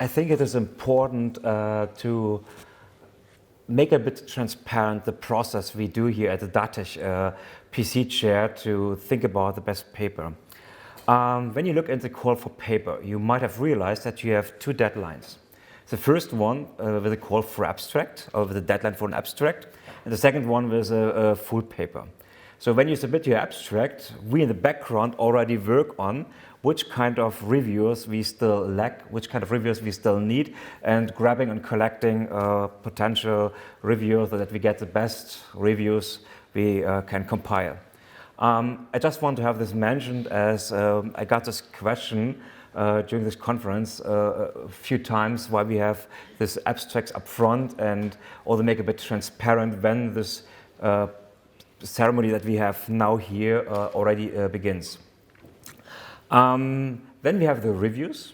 I think it is important to make a bit transparent the process we do here at the DATeCH PC chair to think about the best paper. When you look at the call for paper, you might have realized that you have two deadlines. The first one with a call for abstract, or with a deadline for an abstract, and the second one with a full paper. So when you submit your abstract, we in the background already work on which kind of reviewers we still lack, which kind of reviewers we still need, and grabbing and collecting potential reviewers so that we get the best reviews we can compile. I just want to have this mentioned as I got this question during this conference a few times why we have this abstracts up front and also make a bit transparent when this ceremony that we have now here already begins. Then we have the reviews.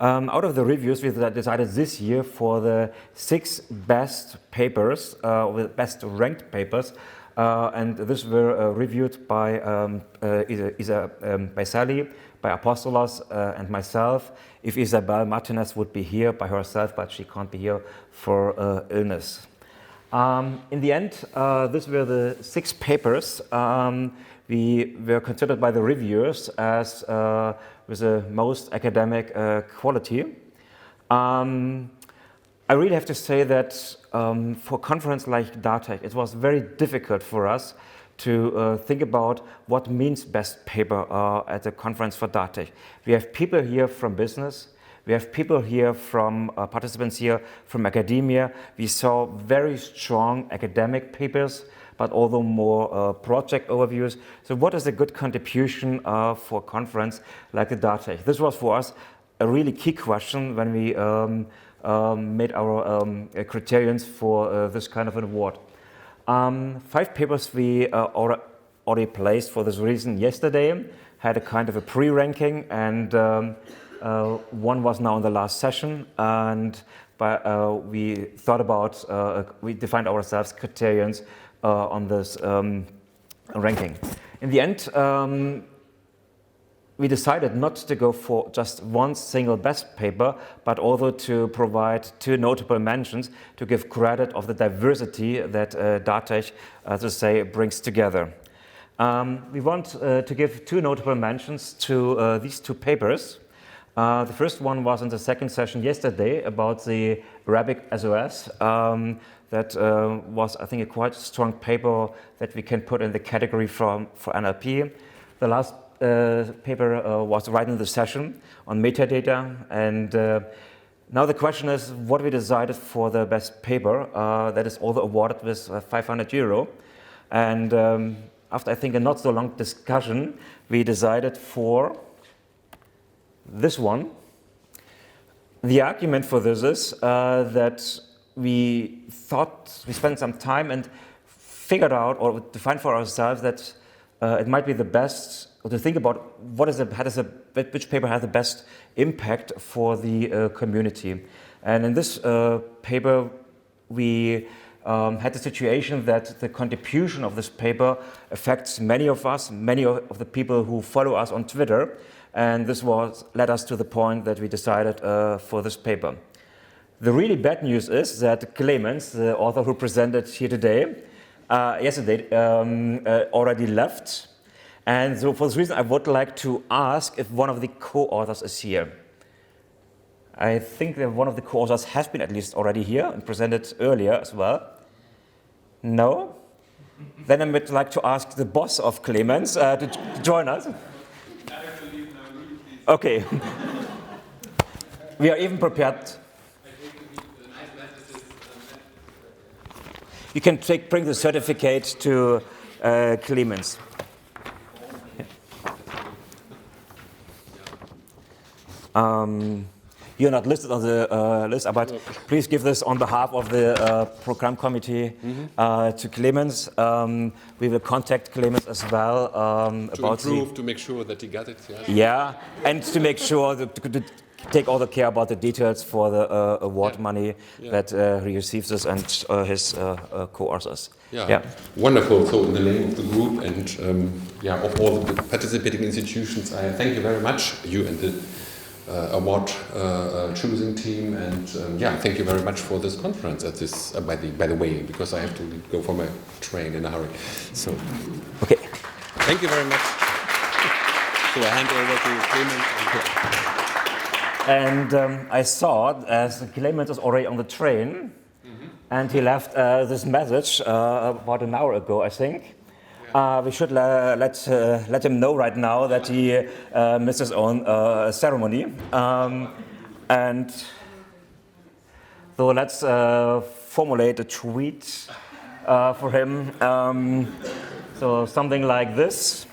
Out of the reviews, we decided this year for the 6 best papers, with best ranked papers, and these were reviewed by by Sally, by Apostolos, and myself. If Isabel Martinez would be here by herself, but she can't be here for illness. In the end, these were the 6 papers we were considered by the reviewers as with the most academic quality. I really have to say that for a conference like DATeCH, it was very difficult for us to think about what means best paper at a conference for DATeCH. We have people here from business. We have people here from participants here from academia. We saw very strong academic papers, but also more project overviews. So what is a good contribution for a conference like the DATeCH? This was for us a really key question when we made our criterions for this kind of an award. 5 papers we already placed for this reason yesterday, had a kind of a pre-ranking, and one was now in the last session, and we thought about, we defined ourselves criterions on this ranking. In the end, we decided not to go for just one single best paper, but also to provide 2 notable mentions to give credit of the diversity that DATeCH, to say, brings together. We want to give 2 notable mentions to these 2 papers. The first one was in the second session yesterday about the Arabic SOS. That was, I think, a quite strong paper that we can put in the category for NLP. The last paper was right in the session on metadata, and now the question is what we decided for the best paper that is also awarded with €500. And after I think a not so long discussion, we decided for this one. The argument for this is that we thought, we spent some time and figured out or defined for ourselves that it might be the best to think about which paper has the best impact for the community. And in this paper, we had the situation that the contribution of this paper affects many of us, many of the people who follow us on Twitter, and this led us to the point that we decided for this paper. The really bad news is that Clemens, the author who presented here today, yesterday, already left. And so for this reason, I would like to ask if one of the co-authors is here. I think that one of the co-authors has been at least already here and presented earlier as well. No? Then I would like to ask the boss of Clemens to join us. Okay. We are even prepared. You can bring the certificate to Clemens. You're not listed on the list, but please give this on behalf of the program committee to Clemens. We will contact Clemens as well to make sure that he got it. Yes. Yeah, and to make sure to take all the care about the details for the award money that he receives this and his co-authors. Yeah, wonderful. So in the name of the group and of all the participating institutions, I thank you very much, you and the award choosing team, and yeah, thank you very much for this conference. At this, by the way, because I have to go for my train in a hurry. So, okay, thank you very much. So I hand over to Clemens. And I saw as Clemens is already on the train, and he left this message about an hour ago, I think. We should let him know right now that he missed his own ceremony. And so let's formulate a tweet for him. So something like this.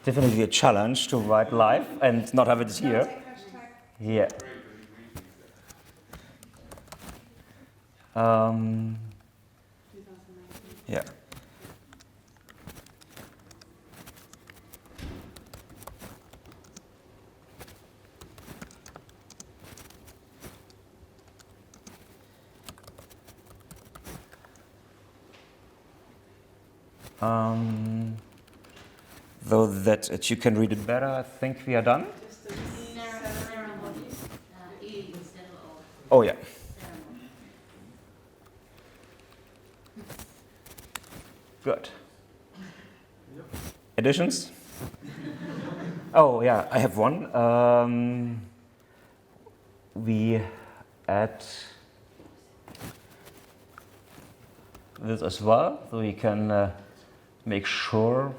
Definitely a challenge to write live and not have it here. Yeah. Yeah. Though that you can read it better, I think we are done. Oh yeah. Good. Additions? Oh yeah, I have one. We add this as well, so we can make sure.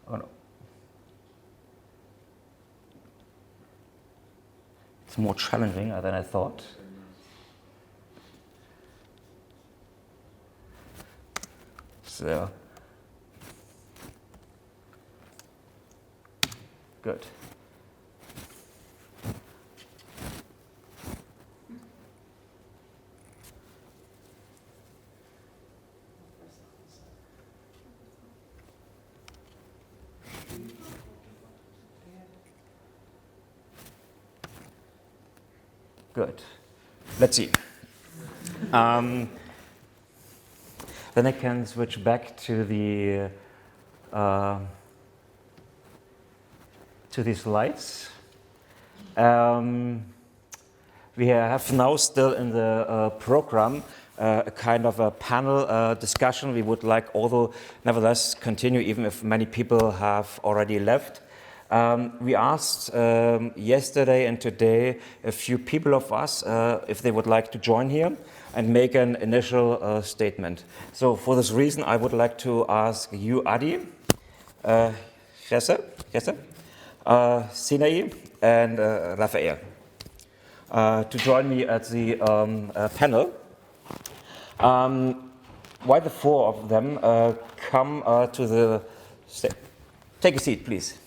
Oh no. It's more challenging than I thought. So, good. Good. Let's see. Then I can switch back to the slides. We have now still in the program a kind of a panel discussion. We would like, although nevertheless, continue even if many people have already left. We asked yesterday and today a few people of us if they would like to join here and make an initial statement. So for this reason, I would like to ask you, Adi, Jesse, Sinai, and Raphael to join me at the panel. Why the four of them come to the stage? Take a seat, please.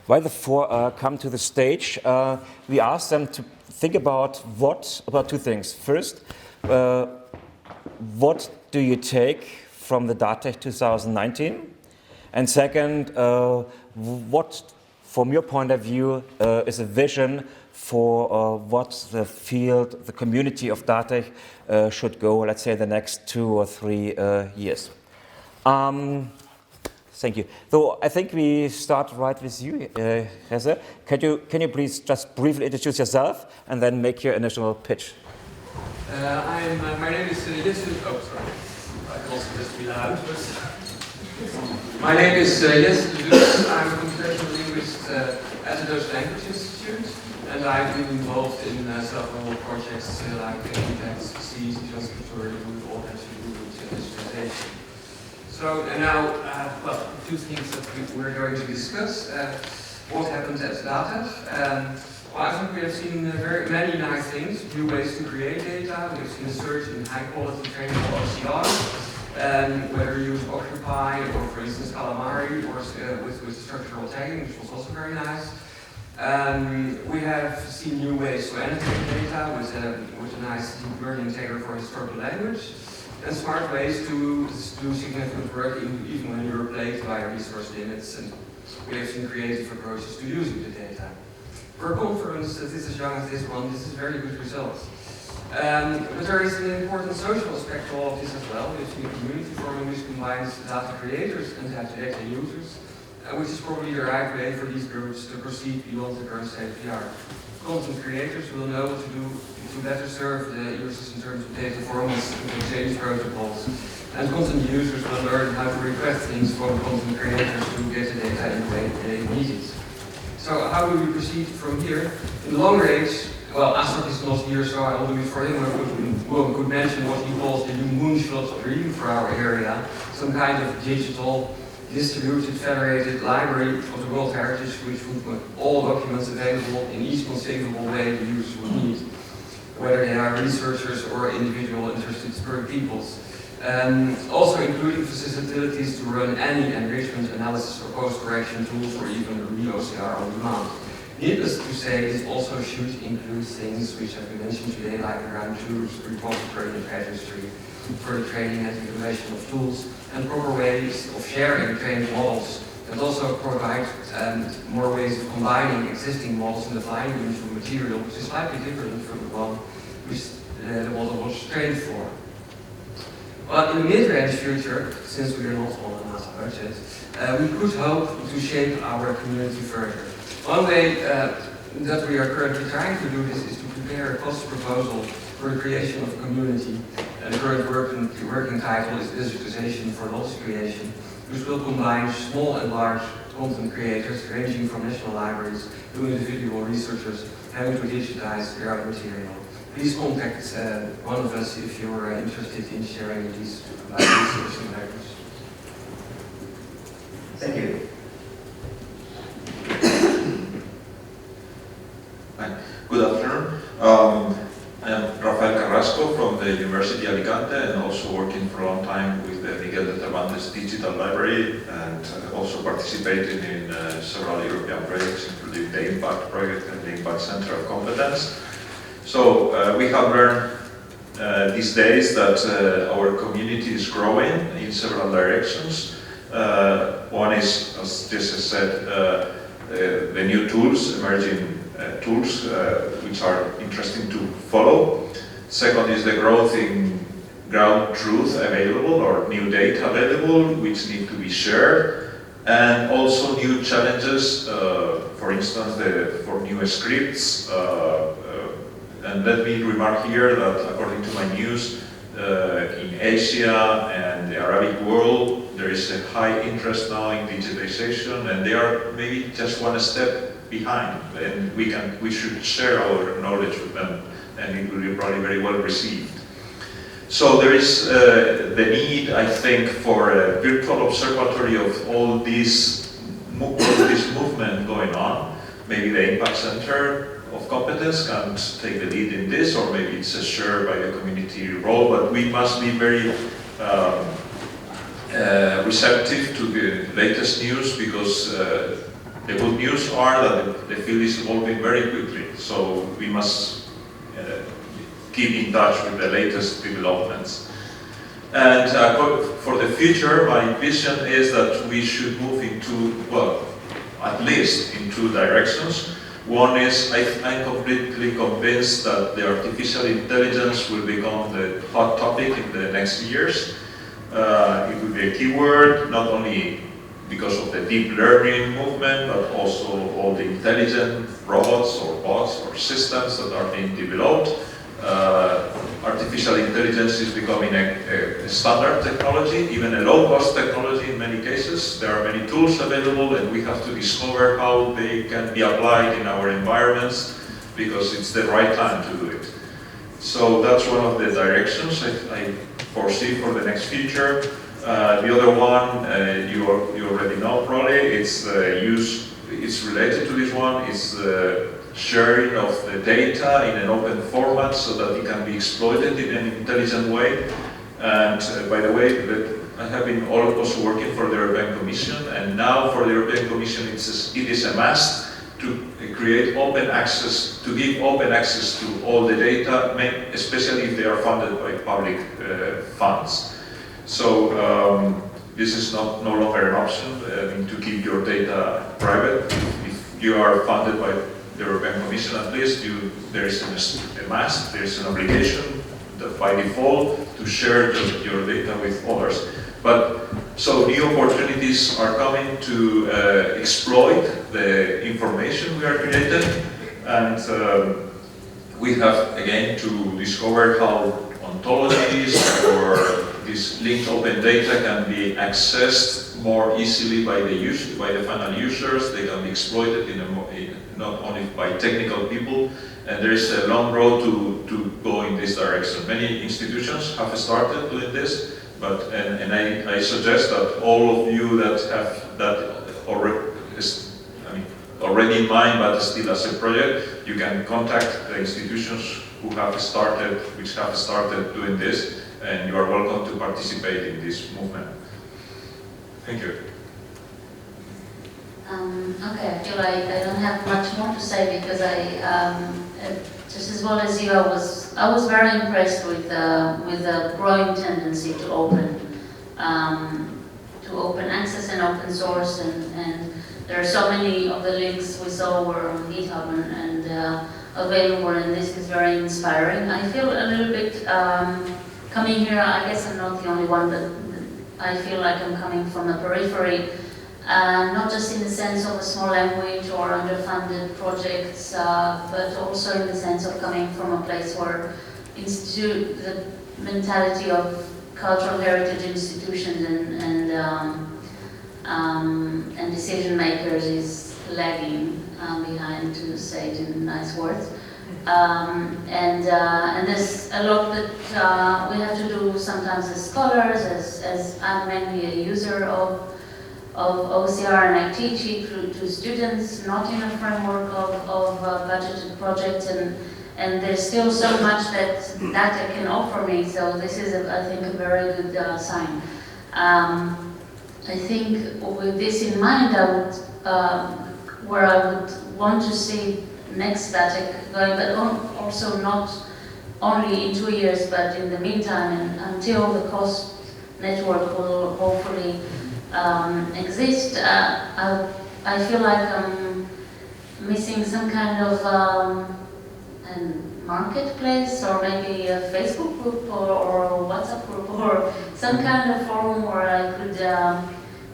While the four come to the stage, we ask them to think about two things. First, what do you take from the DATeCH 2019? And second, what, from your point of view, is a vision for what the field, the community of DATeCH should go, let's say, the next 2 or 3 years. Thank you. So I think we start right with you, Jesse. Can you please just briefly introduce yourself and then make your initial pitch? My name is Jesse. Oh, sorry. I can also just be loud. My name is Jesse. I'm a computational linguist at the Dutch Language Institute. And I've been involved in several projects like DATeCH, C, transcriptory, all that to do with digitization. So, and now, well, two things that we're going to discuss. What happened at DATeCH. Well, I think we have seen very many nice things, new ways to create data. We have seen a surge in high-quality training for OCR, whether you use Occupy or, for instance, Calamari, or with structural tagging, which was also very nice. We have seen new ways to annotate data with a nice deep learning tagger for historical language, and smart ways to do significant work even when you're plagued by resource limits. And we have seen creative approaches to using the data. For a conference that is as young as this one, this is a very good result. But there is an important social aspect to all of this as well. We have seen a community forming which combines data creators and data users, which is probably the right way for these groups to proceed beyond the current state of the art. Content creators will know what to do to better serve the users in terms of data formats and exchange protocols. And content users will learn how to request things from content creators to get the data in the way they need it. So how do we proceed from here? In the long range, well, Asaf is not here, so I will do it for him. I could mention what he calls the new moonshot dream for our area, some kind of digital, distributed, federated library of the World Heritage, which would make all documents available in each conceivable way the users would need, whether they are researchers or individual interested peoples. Also including facilities to run any enrichment analysis or post-correction tools or even re-OCR on demand. Needless to say, this also should include things which have been mentioned today, like around tools, repository and registry, for the training and evaluation of tools, and proper ways of sharing trained models, and also provide more ways of combining existing models and applying them to material, which is slightly different from the one which the model was trained for. Well, in the mid-range future, since we are not on a NASA budget, we could hope to shape our community further. One way that we are currently trying to do this is to prepare a cost proposal for the creation of a community. The current working title is Digitization for Knowledge Creation, which will combine small and large content creators ranging from national libraries to individual researchers having to digitize their own material. Please contact one of us if you're interested in sharing these research and libraries. Thank you. Hi. Good afternoon. I am Rafael Carrasco from the University of Alicante and also working for a long time with the Miguel de Cervantes Digital Library and also participating in several European projects, including the Impact Project and the Impact Center of Competence. So we have learned these days that our community is growing in several directions. One is, as Jesse said, the new tools, emerging tools, which are interesting to follow. Second is the growth in ground truth available or new data available, which need to be shared. And also new challenges, for instance, for new scripts. And let me remark here that according to my news, in Asia and the Arabic world, there is a high interest now in digitization, and they are maybe just one step behind, and we should share our knowledge with them, and it will be probably very well received. So there is the need, I think, for a virtual observatory of all this movement going on. Maybe the Impact Center of Competence can take the lead in this, or maybe it's shared by the community role, but we must be very receptive to the latest news, because the good news are that the field is evolving very quickly, so we must keep in touch with the latest developments. And for the future, my vision is that we should move into, well, at least in two directions. One is, I'm completely convinced that the artificial intelligence will become the hot topic in the next years. It will be a keyword, not only because of the deep learning movement, but also all the intelligent robots or bots or systems that are being developed. Artificial intelligence is becoming a standard technology, even a low-cost technology in many cases. There are many tools available, and we have to discover how they can be applied in our environments because it's the right time to do it. So that's one of the directions I foresee for the next future. The other one you already know probably. It's related to this one. It's sharing of the data in an open format so that it can be exploited in an intelligent way. And by the way, I have been also working for the European Commission, and now for the European Commission it is a must to create open access, to give open access to all the data, especially if they are funded by public funds. So this is no longer an option to keep your data private. If you are funded by the European Commission, at least there is a must, there is an obligation that by default to share your data with others. But so new opportunities are coming to exploit the information we are creating, and we have again to discover how ontologies or this linked open data can be accessed more easily by the final users. They can be exploited not only by technical people, and there is a long road to go in this direction. Many institutions have started doing this, but I suggest that all of you that have that already in mind, but still as a project, you can contact the institutions which have started doing this, and you are welcome to participate in this movement. Thank you. Okay, I feel like I don't have much more to say because just as well as you, I was very impressed with the growing tendency to open access and open source, and there are so many of the links we saw were on GitHub and available, and this is very inspiring. I feel a little bit coming here. I guess I'm not the only one, but I feel like I'm coming from a periphery. Not just in the sense of a small language or underfunded projects, but also in the sense of coming from a place where the mentality of cultural heritage institutions and decision makers is lagging behind, to say it in nice words. And there's a lot that we have to do sometimes as scholars, as I'm mainly a user of OCR, and I teach it to students, not in a framework of budgeted projects, and there's still so much that DATeCH can offer me, so this is, I think, a very good sign. I think with this in mind, where I would want to see next DATeCH going, but also not only in 2 years, but in the meantime, and until the cost network will hopefully exist, I feel like I'm missing some kind of a marketplace, or maybe a Facebook group or a WhatsApp group, or some kind of forum where I could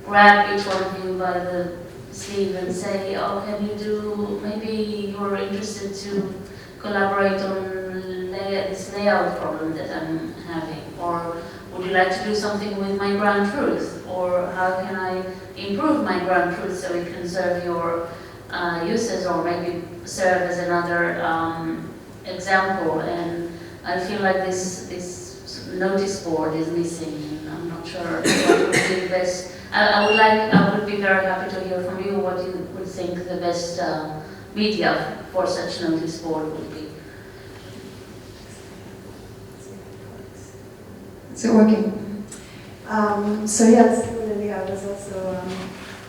grab each one of you by the sleeve and say, oh, can you do, maybe you're interested to collaborate on this layout problem that I'm having, or would you like to do something with my ground truth, or how can I improve my ground truth so it can serve your users, or maybe serve as another example. And I feel like this notice board is missing, and I'm not sure what would be the best. I would be very happy to hear from you what you would think the best media for such notice board would be. Is it working? So yeah, similarly, I was also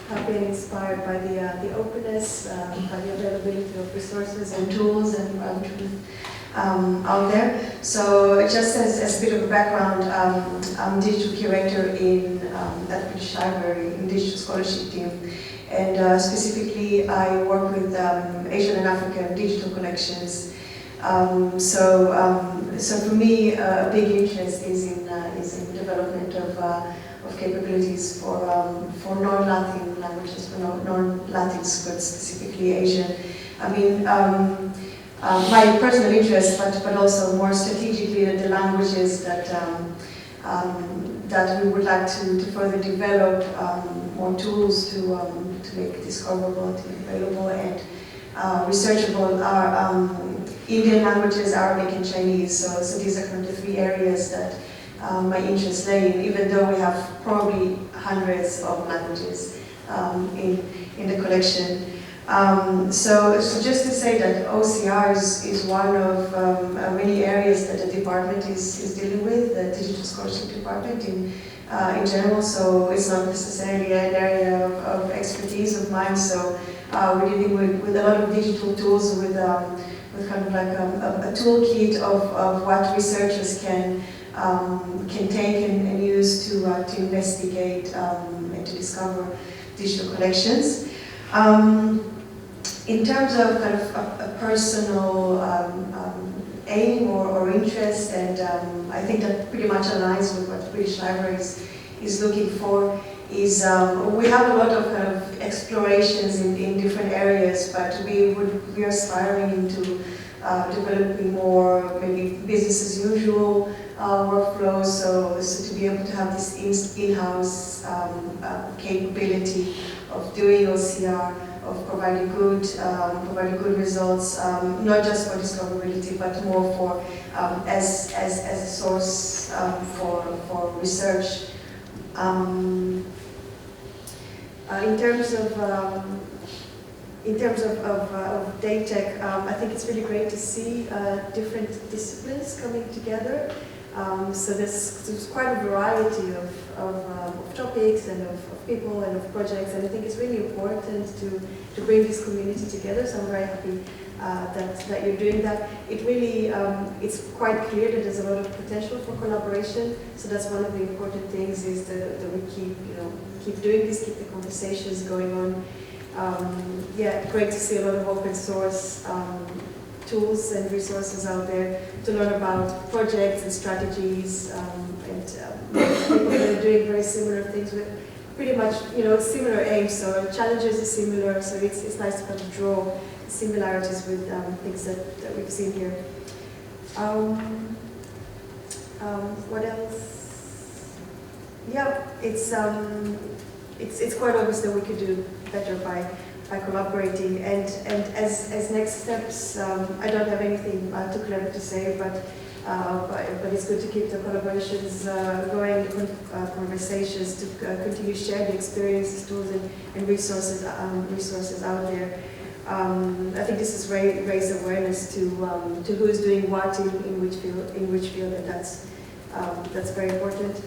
have been inspired by the openness, by the availability of resources and tools and ground truth out there. So just as a bit of a background, I'm digital curator in that British Library in digital scholarship team, and specifically I work with Asian and African digital collections. So for me, a big interest is in development of capabilities for non-Latin languages, for non-Latins, but specifically Asian. I mean, my personal interest, but also more strategically the languages that we would like to further develop, more tools to make discoverability available, and researchable are Indian languages, Arabic and Chinese. So these are kind of the 3 areas that my interest lay in, even though we have probably hundreds of languages in the collection. So just to say that OCR is one of many areas that the department is dealing with, the digital scholarship department in general, so it's not necessarily an area of expertise of mine, so we're dealing with a lot of digital tools, with kind of like a toolkit of what researchers can take and use to investigate and to discover digital collections. In terms of kind of a personal aim or interest, and I think that pretty much aligns with what British Libraries is looking for, is we have a lot of kind of explorations in different areas, but we're aspiring into developing more maybe business as usual workflows, so to be able to have this in-house capability of doing OCR, of providing good results, not just for discoverability, but more for as a source for research. In terms of DATeCH, I think it's really great to see different disciplines coming together. So there's quite a variety of topics and of people and of projects, and I think it's really important to bring this community together. So I'm very happy that you're doing that. It really it's quite clear that there's a lot of potential for collaboration. So that's one of the important things, is that we keep doing this, keep the conversations going on. Yeah, great to see a lot of open source tools and resources out there to learn about projects and strategies, and people that are doing very similar things with pretty much similar aims. So challenges are similar. So it's nice to kind of draw similarities with things that we've seen here. What else? Yeah, it's quite obvious that we could do better by collaborating, and as next steps, I don't have anything too clever to say, but it's good to keep the collaborations going, conversations, to continue sharing the experiences, tools, and resources out there. I think this has raised awareness to who's doing what in which field, and that's very important.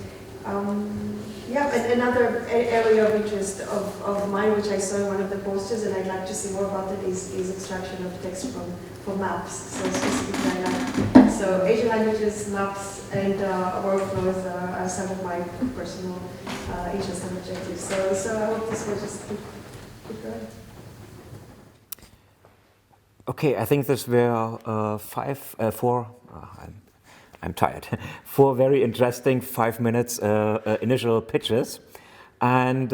Yeah, and another area of interest of mine, which I saw in one of the posters, and I'd like to see more about it, is extraction of text from maps. So specifically, I like Asian languages, maps, and workflows are some of my personal interests and objectives. So I hope this will just keep going. Okay, I think this were four. I'm tired. 4 very interesting 5 minutes initial pitches, and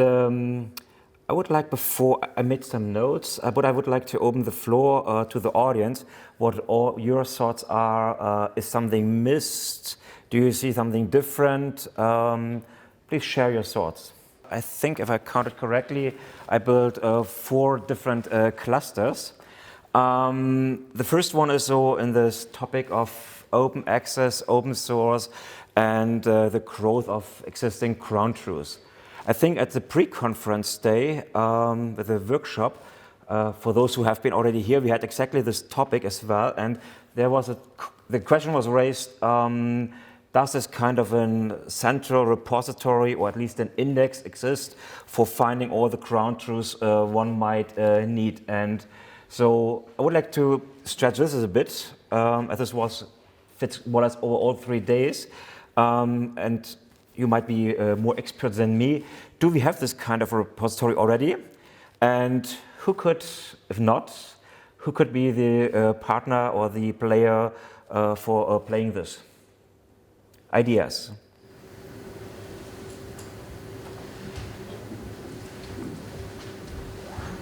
I would like, before I made some notes, but I would like to open the floor to the audience. What all your thoughts are? Is something missed? Do you see something different? Please share your thoughts. I think, if I counted correctly, I built 4 different clusters. The first one is in this topic of open access, open source, and the growth of existing ground truths. I think at the pre-conference day with the workshop, for those who have been already here, we had exactly this topic as well, and the question was raised, does this kind of a central repository, or at least an index, exist for finding all the ground truths one might need? And so I would like to stretch this a bit, as this fits more or less over all 3 days, and you might be more expert than me. Do we have this kind of a repository already? And who could, if not, who could be the partner or the player for playing this? Ideas?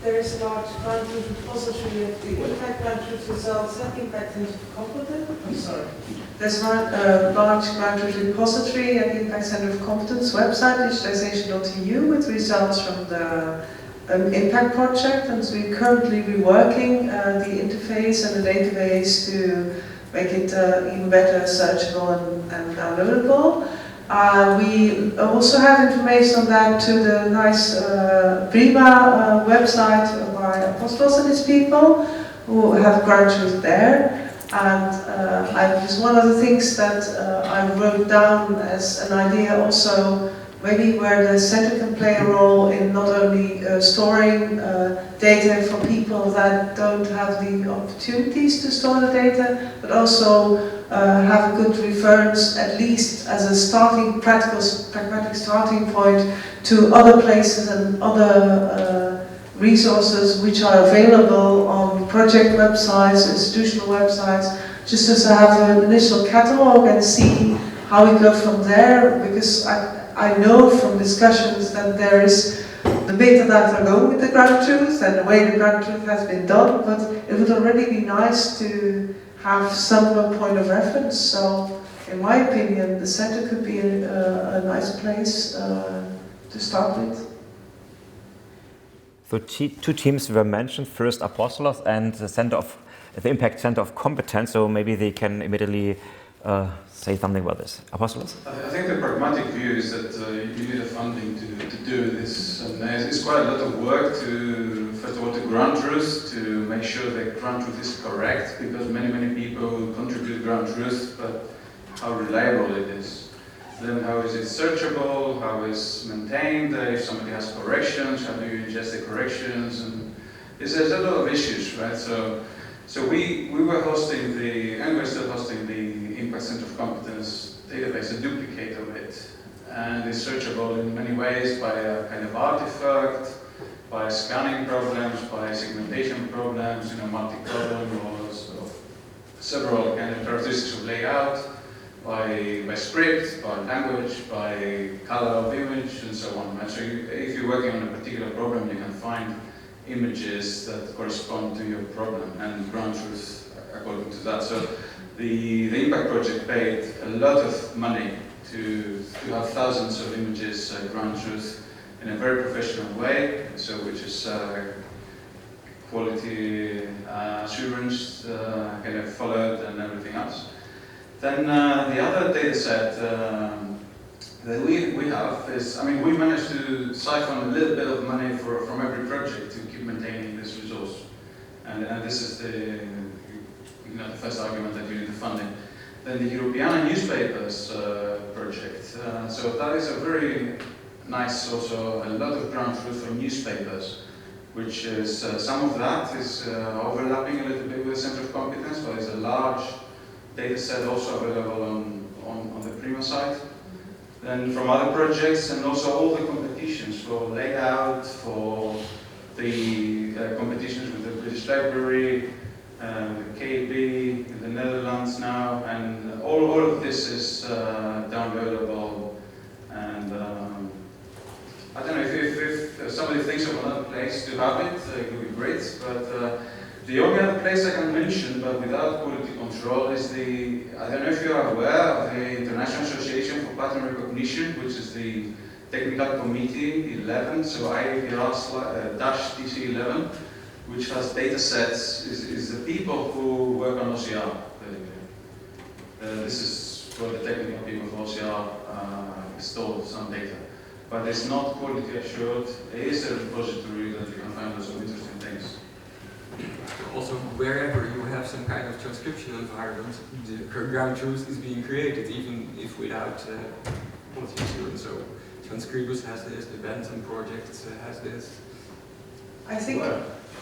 There is a large ground truth repository of the impact ground truth results and impact centers of competence. I'm sorry. There's a large ground truth repository at the Impact Center of Competence website, digitization.eu, with results from the an impact project, and so we're currently reworking the interface and the database to make it even better searchable and downloadable. We also have information on that to the nice Prima website by Apostles and his people, who have grant truth there. And just one of the things that I wrote down as an idea also, maybe where the center can play a role in not only storing data for people that don't have the opportunities to store the data, but also have a good reference, at least as a starting pragmatic starting point, to other places and other resources which are available on project websites, institutional websites, just as to have an initial catalog and see how we go from there, because I know from discussions that there is the metadata going with the grant truth and the way the grant truth has been done, but it would already be nice to have some point of reference. So, in my opinion, the center could be a nice place to start with. So two teams were mentioned, first Apostolos and the Impact Center of Competence, so maybe they can immediately say something about this. Apostolos? I think the pragmatic view is that you need the funding to do this, and it's quite a lot of work to, first of all, to grant truth, to make sure that grant truth is correct, because many people contribute grant truth, but how reliable it is. Then how is it searchable, how is maintained, if somebody has corrections, how do you ingest the corrections, and there's a lot of issues, right? So we were hosting and we're still hosting the Impact Center of Competence database, a duplicate of it, and it's searchable in many ways by a kind of artifact, by scanning problems, by segmentation problems, multi-column or several kind of characteristics of layout, by script, by language, by color of image, and so on. Right? So if you're working on a particular problem, you can find images that correspond to your problem and grant truth according to that. So the Impact Project paid a lot of money to have thousands of images grant truth in a very professional way, so which is quality assurance kind of followed and everything else. Then the other data set that we have is, we managed to siphon a little bit of money from every project to keep maintaining this resource. And this is the first argument that you need the funding. Then the Europeana newspapers project. So that is a very nice, also a lot of grant truth for newspapers, which is, some of that is overlapping a little bit with the Center of Competence, but it's a large data set also available on the Prima site. Then from other projects, and also all the competitions for layout, for the competitions with the British Library, the KB in the Netherlands now, and all of this is downloadable. And I don't know if somebody thinks of another place to have it, it would be great. But the only other place I can mention, but without quality control, is I don't know if you are aware of the International Association for Pattern Recognition, which is the Technical Committee 11, so DATeCH2019, 11, which has data sets, is the people who work on OCR. This is where the technical people of OCR store some data. But it's not quality assured. It is a repository that you can find lots of interesting things. Also, wherever you have some kind of transcription environment, the ground truth is being created, even if without quality assurance. So, Transcribus has this, the Bentham project has this. I think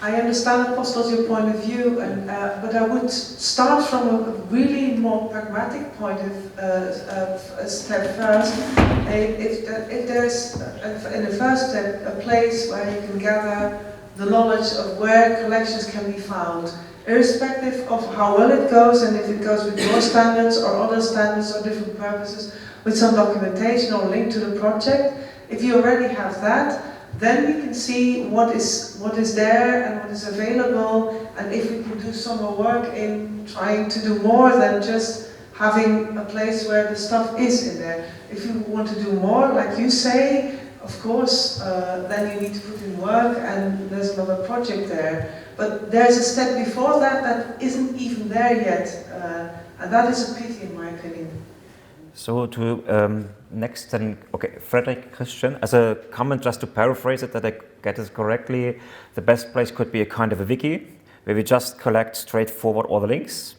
I understand, Apostos, your point of view, but I would start from a really more pragmatic point of step first. If there's, in the first step, a place where you can gather the knowledge of where collections can be found, irrespective of how well it goes, and if it goes with your standards or other standards or different purposes, with some documentation or link to the project. If you already have that, then we can see what is there and what is available, and if we can do some more work in trying to do more than just having a place where the stuff is in there. If you want to do more, like you say, of course, then you need to put in work and there's another project there. But there's a step before that that isn't even there yet. And that is a pity in my opinion. So to next then, okay, Frederick Christian, as a comment just to paraphrase it, that I get it correctly, the best place could be a kind of a wiki, where we just collect straightforward all the links.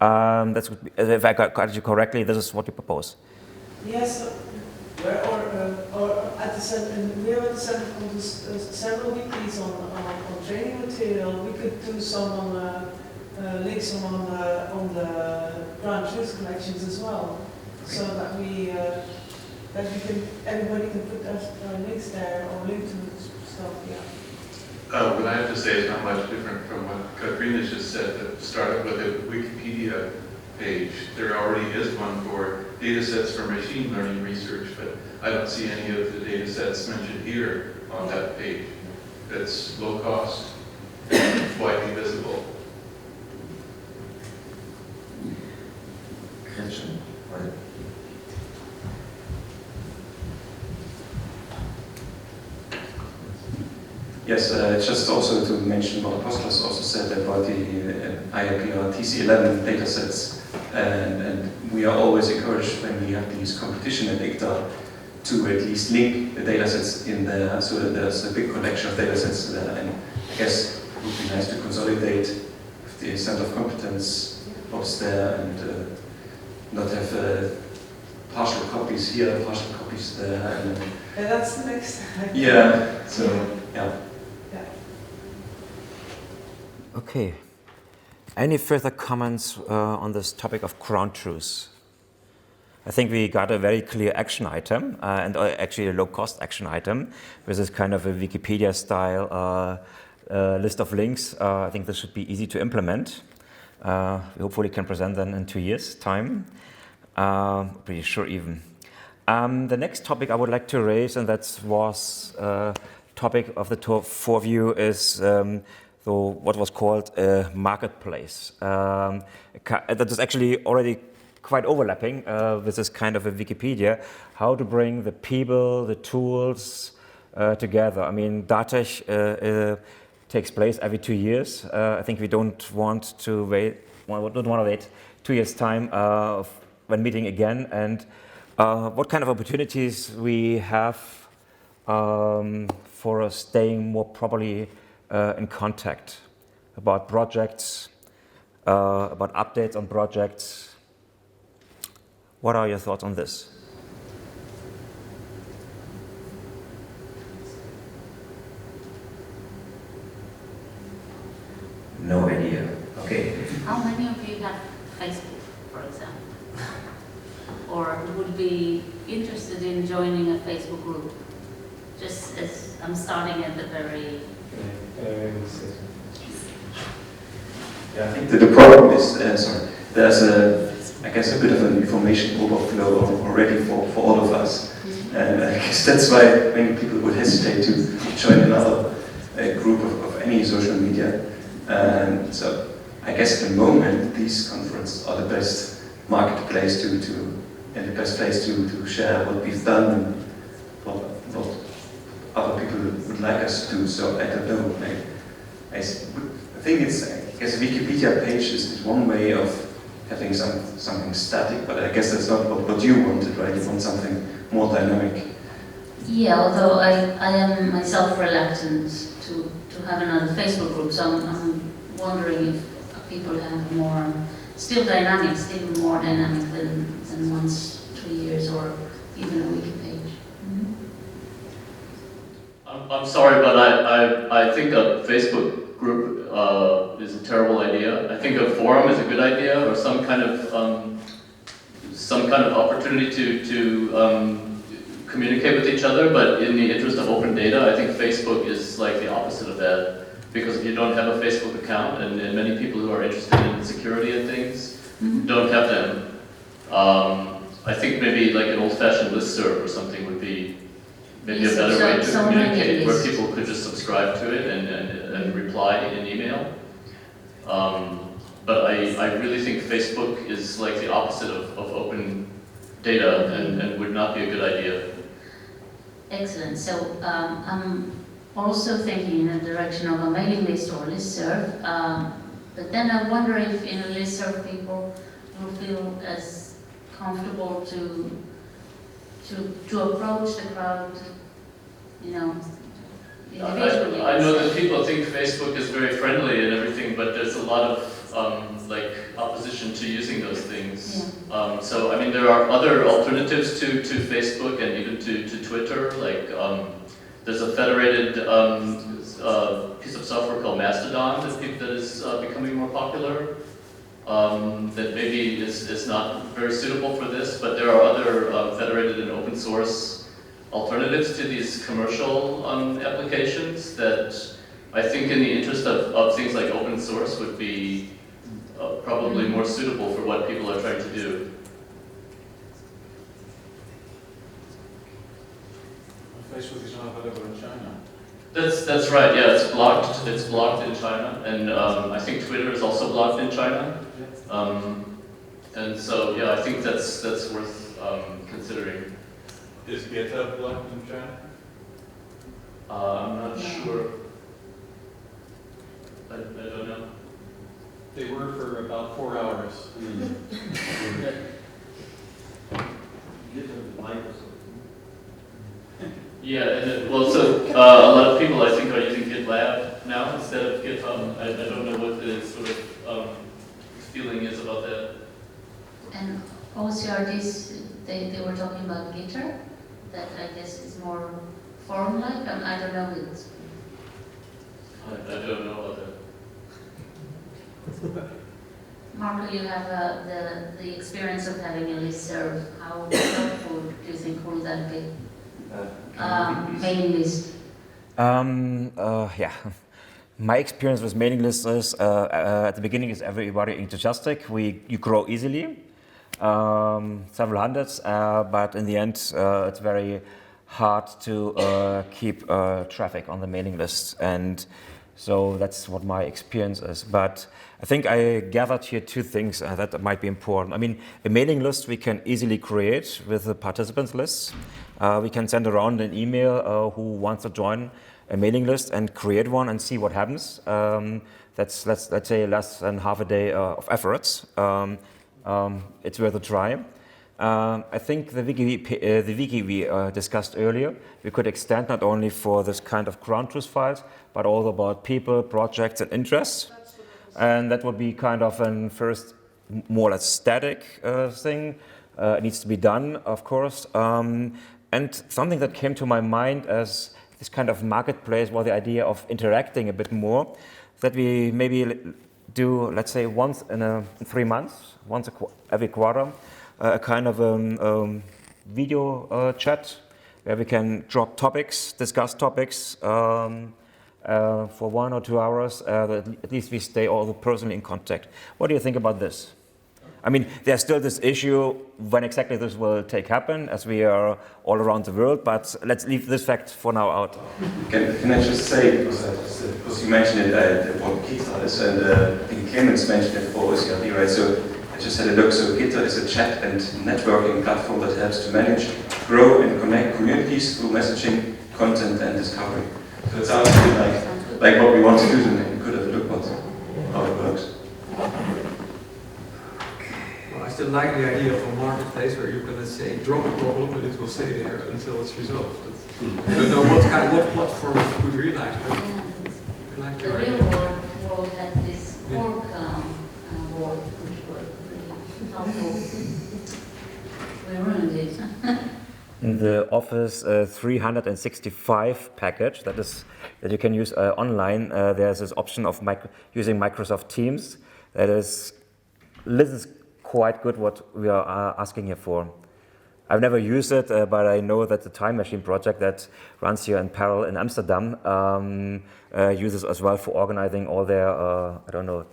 That's, if I got you correctly, this is what you propose. Yes, or at the center, we have at the center several wikis on training material. We could do some on links on the ground truth collections as well, so that we can everybody can put their links there or link to stuff. Yeah. What I have to say is not much different from what Katrina just said. To start with a Wikipedia page, there already is one for data sets for machine learning research, but I don't see any of the data sets mentioned here on that page. It's low cost, widely visible. Christian, right? Yes, just also to mention what Apostles also said about the IAPR TC11 datasets, and we are always encouraged when we have these competition at ICTA to at least link the datasets in there, so that there's a big collection of datasets there, and I guess it would be nice to consolidate with the center of competence what's there, and not have partial copies here, partial copies there, and Yeah, that's the next. yeah, so yeah. Okay. Any further comments on this topic of ground truth? I think we got a very clear action item, and actually a low-cost action item, with this kind of a Wikipedia-style list of links. I think this should be easy to implement. We hopefully can present them in 2 years' time. Pretty sure even. The next topic I would like to raise, and that was topic of the tour for you, is what was called a marketplace. That is actually already quite overlapping with this kind of a Wikipedia, how to bring the people, the tools together. I mean, DATeCH takes place every 2 years. I think we don't want to wait 2 years' time when meeting again, and what kind of opportunities we have for staying more properly in contact about projects, about updates on projects. What are your thoughts on this? No idea. Okay. How many of you have Facebook, for example? Or would be interested in joining a Facebook group? Just as I'm starting at the very... Yeah, I think that the problem is, there's I guess a bit of an information overflow already for all of us. And I guess that's why many people would hesitate to join another group of any social media. And so I guess at the moment these conferences are the best marketplace and the best place to share what we've done and what other people would like us to do. So I don't know. I think I guess a Wikipedia page is one way of having something static, but I guess that's not what you wanted, right? You want something more dynamic. Yeah, although I am myself reluctant to have another Facebook group, so I'm wondering if people have more, still more dynamic than once 2 years or even a wiki page. Mm-hmm. I'm sorry, but I think a Facebook group is a terrible idea. I think a forum is a good idea, or some kind of opportunity to communicate with each other. But in the interest of open data, I think Facebook is like the opposite of that. Because if you don't have a Facebook account, and many people who are interested in security and things don't have them, I think maybe like an old-fashioned listserv or something would be maybe a better way to communicate, where people could just subscribe to it and reply in an email. But I really think Facebook is like the opposite of open data and would not be a good idea. Excellent. So I'm also thinking in the direction of a mailing list or listserv, but then I wonder if in a listserv people will feel as comfortable to approach the crowd, you know, individually. I know that people think Facebook is very friendly and everything, but there's a lot of like opposition to using those things. Yeah. So I mean, there are other alternatives to Facebook and even to Twitter. Like there's a federated piece of software called Mastodon that is becoming more popular. That maybe is not very suitable for this, but there are other federated and open source alternatives to these commercial applications that I think in the interest of things like open source would be probably more suitable for what people are trying to do. Facebook is not available in China. That's right. Yeah, it's blocked. It's blocked in China, and I think Twitter is also blocked in China. And so yeah, I think that's worth considering. Is GitHub blocked in China? I'm not sure. I don't know. They were for about 4 hours. Yeah, and well, so a lot of people I think are using GitLab now instead of GitHub. I don't know what the sort of feeling is about that. And OCRDs, they were talking about Gitter, that I guess is more forum-like. I don't know it. I don't know about that. Marco, you have the experience of having a listserv. How helpful do you think will that be? Mailing list. Yeah. My experience with mailing lists is at the beginning is everybody enthusiastic. You grow easily, several hundreds, but in the end it's very hard to keep traffic on the mailing list, and so that's what my experience is. But I think I gathered here two things that might be important. I mean, a mailing list we can easily create with the participants list. We can send around an email who wants to join a mailing list and create one and see what happens. That's let's say less than half a day of efforts. It's worth a try. I think the wiki we discussed earlier, we could extend not only for this kind of ground truth files, but also about people, projects, and interests. And that would be kind of a first, more or less static thing. It needs to be done, of course. And something that came to my mind as this kind of marketplace was the idea of interacting a bit more, that we maybe do, let's say, once in 3 months, every quarter, a kind of video chat where we can drop topics, discuss topics for 1 or 2 hours. At least we stay all personally in contact. What do you think about this? I mean, there's still this issue when exactly this will happen, as we are all around the world, but let's leave this fact for now out. Can I just say, because you mentioned it, what GitHub is, and I think Clemens mentioned it for OCRD, right? So I just had a look. So GitHub is a chat and networking platform that helps to manage, grow, and connect communities through messaging, content, and discovery. So it sounds a bit like what we want to do, and we could have looked at how it works. I still like the idea of a marketplace where you can, let's say, drop a problem and it will stay there until it's resolved. I don't know what platform you could realize, but I like The your real idea. world had this work board, which was really helpful. We ruined it. In the Office 365 package that you can use online, there's this option of using Microsoft Teams this is quite good what we are asking here for. I've never used it, but I know that the Time Machine project that runs here in parallel in Amsterdam uses as well for organizing all their,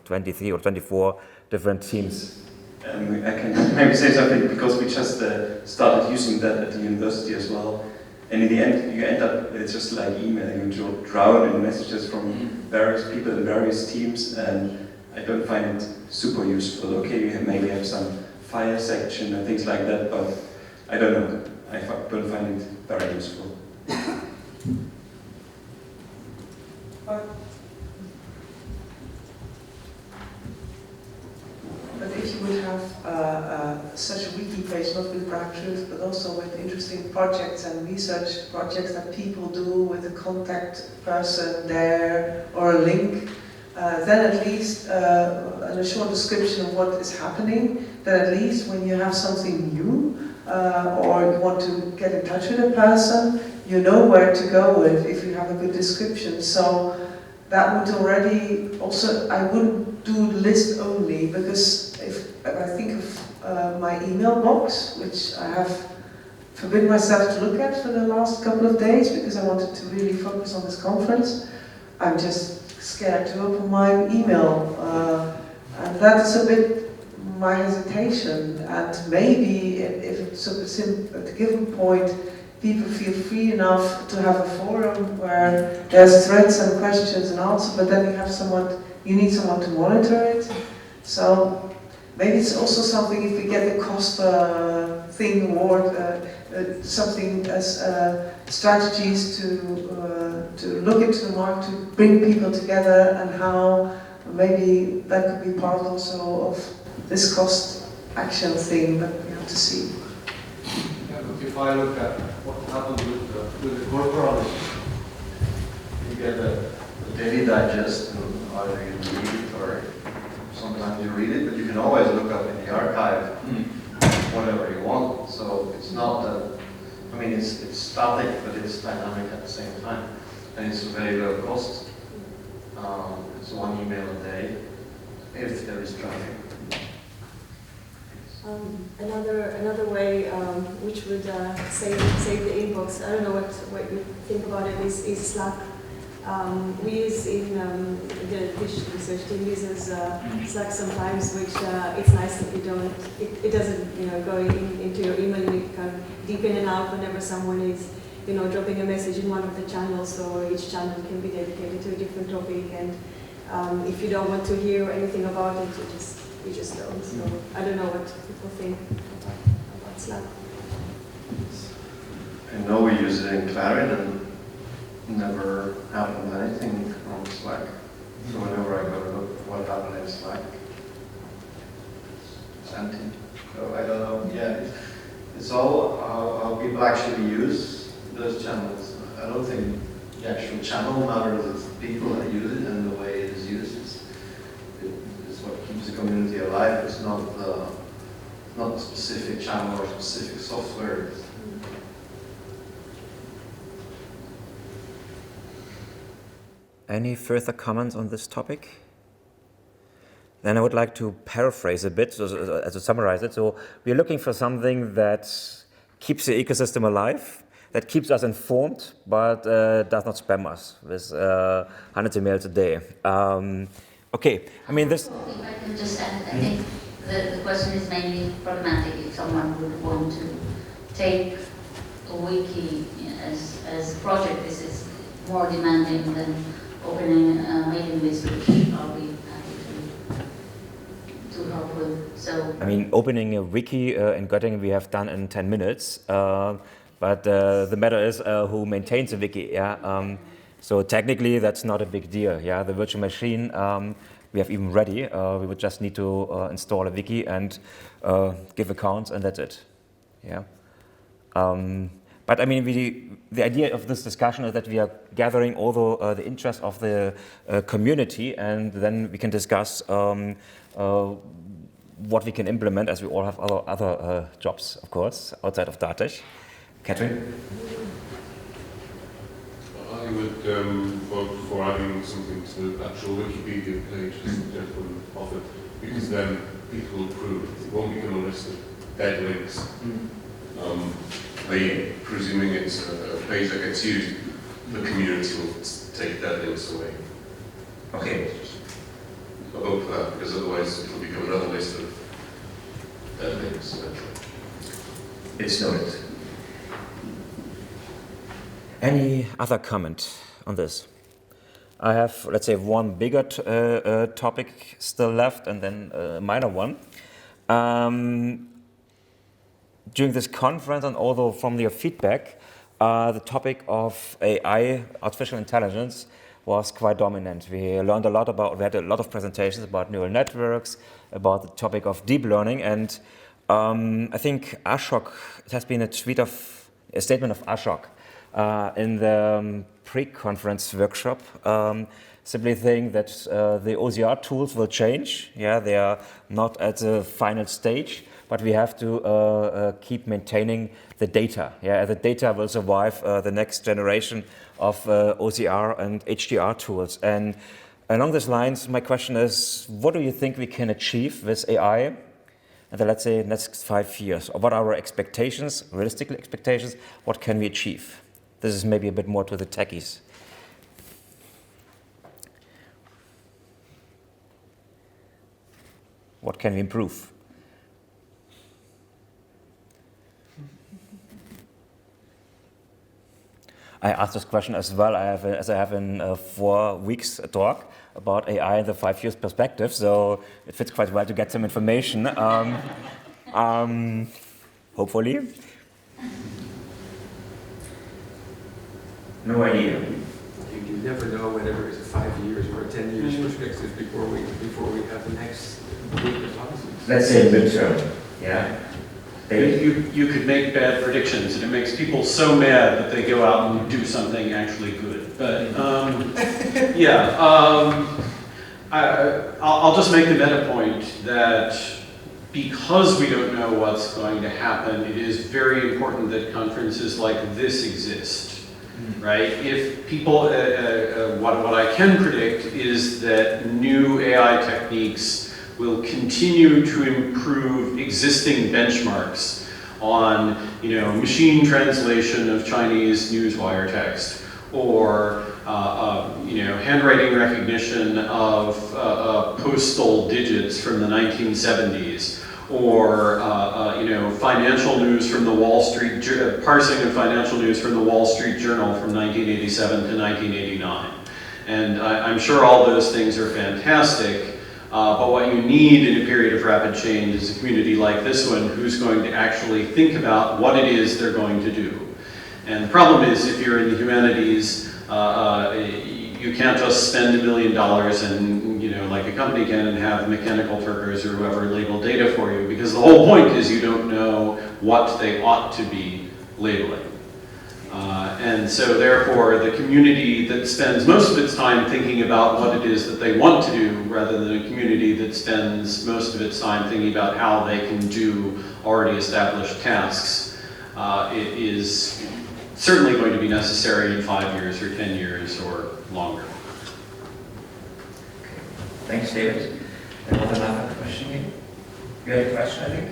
23 or 24 different teams. I can maybe say something, because we just started using that at the university as well. And in the end, you end up, it's just like email. You drown in messages from various people in various teams, and I don't find it super useful. Okay, you maybe have some file section and things like that, but I don't know. I don't find it very useful. But if you would have such a wiki page, not with brand truth, but also with interesting projects and research projects that people do with a contact person there or a link, then at least, and a short description of what is happening, then at least when you have something new or you want to get in touch with a person, you know where to go with if you have a good description. So that would already also, I wouldn't do list only, because if I think of my email box, which I have forbidden myself to look at for the last couple of days because I wanted to really focus on this conference, I'm just scared to open my email. And that's a bit my hesitation. And maybe if it's at a given point, people feel free enough to have a forum where there's threads and questions and answers, but then you need someone to monitor it. So maybe it's also something, if we get the cost thing award, something as strategies to look into the market, to bring people together, and how maybe that could be part also of this cost action thing that we have to see. Yeah, but if I look at what happened with the corporate, you get a daily digest, and either you read it or sometimes you read it, but you can always look up in the archive whatever you want. So it's not that, I mean, it's static, but it's dynamic at the same time. And it's very low cost. It's 1 email a day, if there is traffic. Another way which would save the inbox, I don't know what you think about it, is Slack. We use in the DATeCH research team uses Slack sometimes, which it's nice that you don't, it doesn't go into your email. You can deep in and out whenever someone is dropping a message in one of the channels, so each channel can be dedicated to a different topic, and if you don't want to hear anything about it, you just don't. So I don't know what people think about Slack. I know we use it in Clarion and never happened anything on Slack. So whenever I go to look at what happened in Slack, it's empty. So I don't know. Yeah, it's all how people actually use those channels. I don't think the actual channel matters. It's people that use it and the way it is used. It's what keeps the community alive. It's not the specific channel or specific software. Any further comments on this topic? Then I would like to paraphrase a bit, to summarize it. So we're looking for something that keeps the ecosystem alive, that keeps us informed, but does not spam us with 100 emails a day. Okay, I mean this... If I can just add, I think the question is mainly problematic if someone would want to take a wiki as a project. This is more demanding than opening a mailing list, which I'll be happy to help with. So I mean, opening a wiki in Göttingen we have done in 10 minutes, but the matter is who maintains the wiki. Yeah? So technically that's not a big deal. Yeah, the virtual machine we have even ready. We would just need to install a wiki and give accounts, and that's it. Yeah. But I mean, the idea of this discussion is that we are gathering all the interest of the community, and then we can discuss what we can implement, as we all have other jobs, of course, outside of DATeCH. Catherine? I would vote for adding something to the actual Wikipedia page, as the gentleman offered, because then people will prove it won't become a list of dead links. Presuming it's a page that gets used, the community will take dead links away. Okay. So I hope for that, because otherwise it will become another list of dead links eventually. It's noted. Any other comment on this? I have, let's say, one bigger topic still left, and then a minor one. During this conference, and although from your feedback, the topic of AI, artificial intelligence, was quite dominant. We learned a lot about, we had a lot of presentations about neural networks, about the topic of deep learning, and I think Ashok, it has been a statement of Ashok in the pre-conference workshop, simply saying that the OCR tools will change. Yeah, they are not at the final stage, but we have to keep maintaining the data. Yeah, the data will survive the next generation of OCR and HDR tools. And along these lines, my question is, what do you think we can achieve with AI in the, let's say, next 5 years? Or what are our expectations, realistic expectations? What can we achieve? This is maybe a bit more to the techies. What can we improve? I asked this question as well. As I have in 4 weeks a talk about AI in the 5 years perspective, so it fits quite well to get some information. Hopefully. No idea. You never know whether it's a 5 years or a 10 years perspective before we have the next big advances. Let's say midterm. Yeah. You could make bad predictions, and it makes people so mad that they go out and do something actually good. But I'll just make the meta point that because we don't know what's going to happen, it is very important that conferences like this exist, right? If people, what I can predict is that new AI techniques will continue to improve existing benchmarks on, machine translation of Chinese newswire text, or handwriting recognition of postal digits from the 1970s, or financial news from the Wall Street, parsing of financial news from the Wall Street Journal from 1987 to 1989. And I'm sure all those things are fantastic. But what you need in a period of rapid change is a community like this one who's going to actually think about what it is they're going to do. And the problem is, if you're in the humanities, you can't just spend $1 million and, like a company can, and have mechanical Turkers or whoever label data for you, because the whole point is you don't know what they ought to be labeling. And so therefore, the community that spends most of its time thinking about what it is that they want to do, rather than a community that spends most of its time thinking about how they can do already established tasks, it is certainly going to be necessary in 5 years or 10 years or longer. Okay. Thanks, David. And another question? You had a question, I think?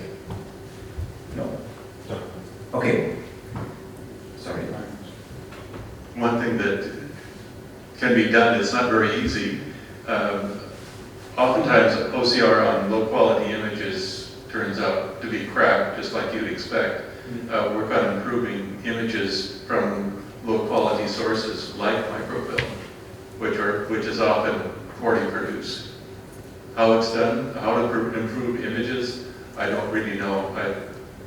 No? No. Okay. Sorry. One thing that can be done, it's not very easy. Oftentimes OCR on low quality images turns out to be crap, just like you'd expect. Work on improving images from low quality sources like microfilm, which is often poorly produced. How it's done, how to improve images, I don't really know. I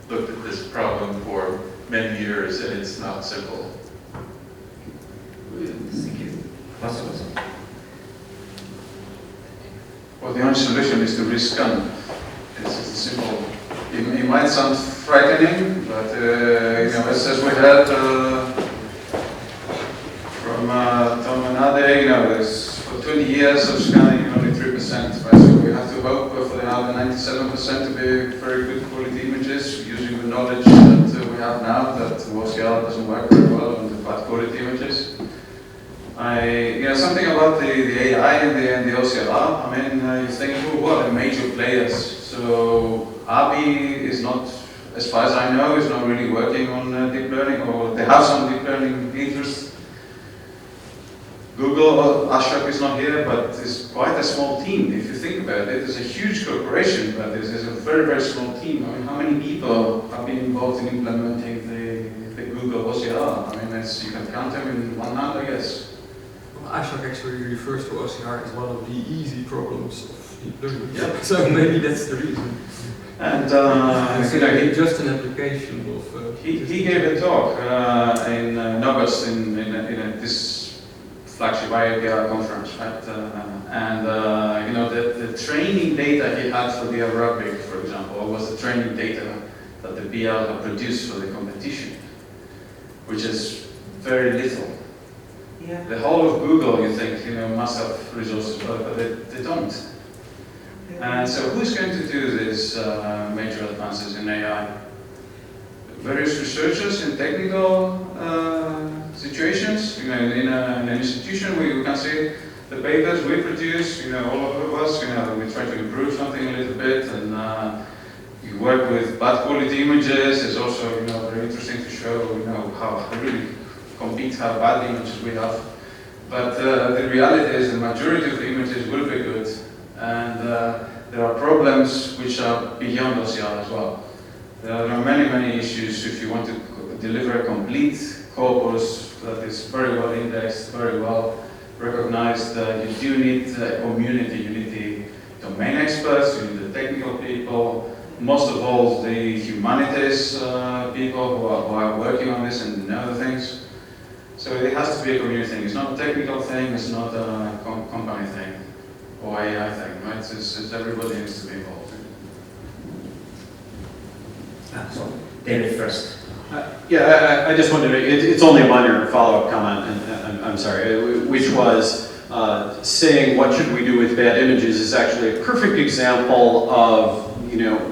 looked at this problem for many years and it's not simple. Thank you. Well, the only solution is to rescan. It's simple. It might sound frightening, but as we heard from Tom and Ade, there's for 20 years of scanning only 3%. Right? So we have to hope for the other 97% to be very good quality images, using the knowledge that we have now that OCR doesn't work very well on the bad quality images. Something about the AI and the OCR. I mean, you think, oh, what a major players. So Abi is not, as far as I know, is not really working on deep learning, or they have some deep learning interest. Google, Ashok is not here, but it's quite a small team. If you think about it, it's a huge corporation, but this is a very, very small team. I mean, how many people have been involved in implementing the Google OCR? I mean, you can count them in one hand, I guess. Ashok actually refers to OCR as one of the easy problems of deep learning. Yeah, so maybe that's the reason. And just an application of. He gave a talk in August in this flagship IAPR conference, right? And the training data he had for the aerobic, for example, was the training data that the BL had produced for the competition, which is very little. Yeah. The whole of Google, you think, must have resources, but they don't. And so who's going to do these major advances in AI? Various researchers in technical situations. In an institution, we can see the papers we produce, all of us, we try to improve something a little bit, and you work with bad quality images. It's also, very interesting to show, how really compete how bad images we have. But the reality is the majority of the images will be good, and there are problems which are beyond OCR as well. There are many, many issues if you want to deliver a complete corpus that is very well indexed, very well recognized. You do need a community, you need the domain experts, you need the technical people, most of all the humanities people who are working on this and know the things. So it has to be a community thing. It's not a technical thing, it's not a company thing or AI thing, right? It's everybody needs to be involved. So David first. I just wanted to, it's only a minor follow-up comment, and I'm sorry, which was saying what should we do with bad images is actually a perfect example of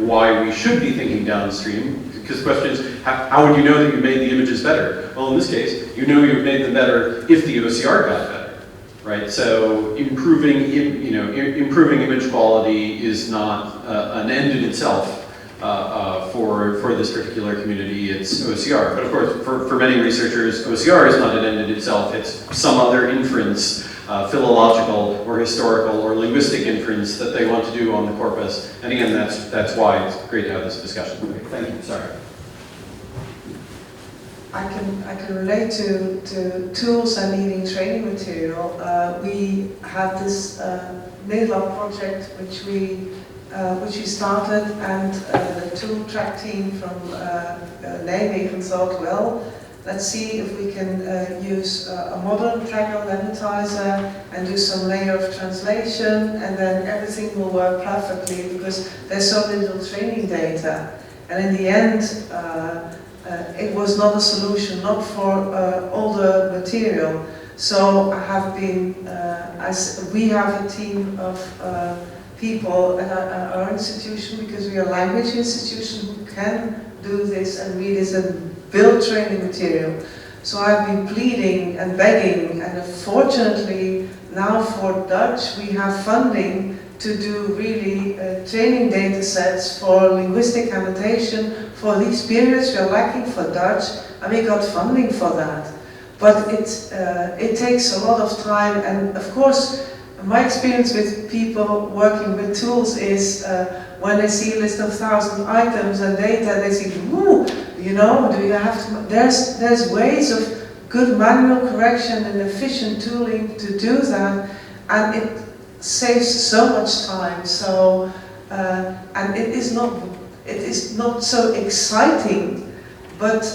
why we should be thinking downstream. Because the question is, how would you know that you made the images better? Well, in this case, you've made them better if the OCR got better, right? So improving image quality is not an end in itself. For this particular community, it's OCR. But of course, for many researchers, OCR is not an end in itself. It's some other inference, philological or historical or linguistic inference that they want to do on the corpus. And again, that's why it's great to have this discussion. Thank you. Sorry. I can relate to tools and needing training material. We have this NIDLAB project which we started, and the tool track team from Nijmegen thought, well, let's see if we can use a modern tracker lematizer and do some layer of translation, and then everything will work perfectly because there's so little training data. And in the end, it was not a solution, not for all the material. So I have been, we have a team of people at our institution, because we are a language institution, who can do this and read this and build training material. So I've been pleading and begging, and fortunately now for Dutch we have funding to do really training data sets for linguistic annotation for these periods we are lacking for Dutch, and we got funding for that. But it takes a lot of time, and of course my experience with people working with tools is when they see a list of 1,000 items and data, they think, "Ooh, do you have to?" There's ways of good manual correction and efficient tooling to do that, and it saves so much time. So, and it is not so exciting. But